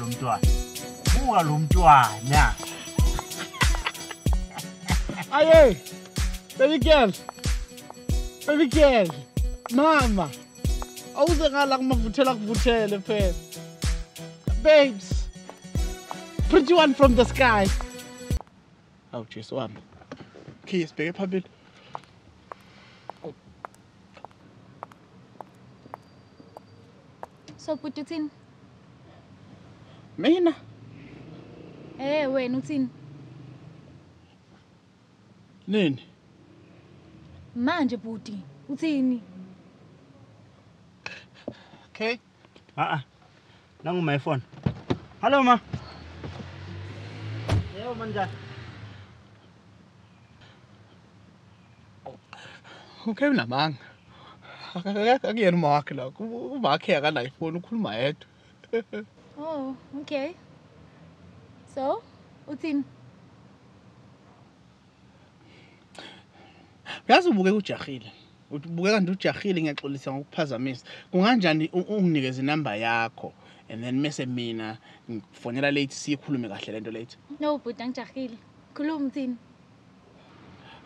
mntwana. Buka lo mntwana. Aye. Baby girl. Baby girl. Mama. Awuze ngala kumavuthela kuvuthele phela. Babes. Pretty one from the sky. Oh, jeez, one. Kiss, bheke phambili. So put it in. Mina. Wena uthini? Nini? Manje bhuti, uthini? Okay. Nangu my phone. Hello ma. Yebo manjani? Okay namanga. Akuyena uMark la. uMark yakana iPhone ukhuluma yedwa. Oh, okay. So, uthini? Uyazi ubuke ujahile. Ubuke kanti ujahile ngiyaxolisa ngokuphazamisa. Kunganjani unginikeze inamba yakho and then mase mina ngifonela late sikhulume kahle lento late. No, bhuti angijahile. Khuluma uthini?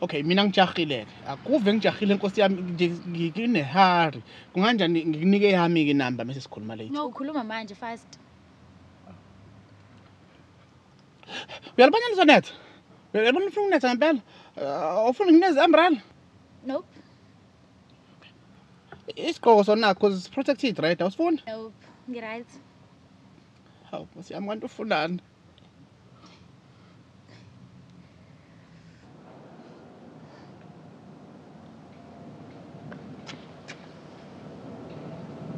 Okay, mina ngijahile. Akuve ngijahile Nkosi yami nginehurry. Kunganjani ngikunike yami ke inamba mase sikhuluma late. No, khuluma manje fast. Uyalibanya lizonet? Uyalibona ufuna unetha ngempela? Ufuna ngineze umbrella? Nope. Isigqoko sona because it's protected right? Awusifuni? Nope. Ngiright. Hawu, Nkosi yami kanti ufunani?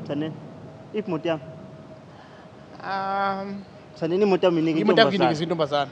Saneni. Imoto yami. Um, Saneni imoto yami imoto yami nginikeza intombazana.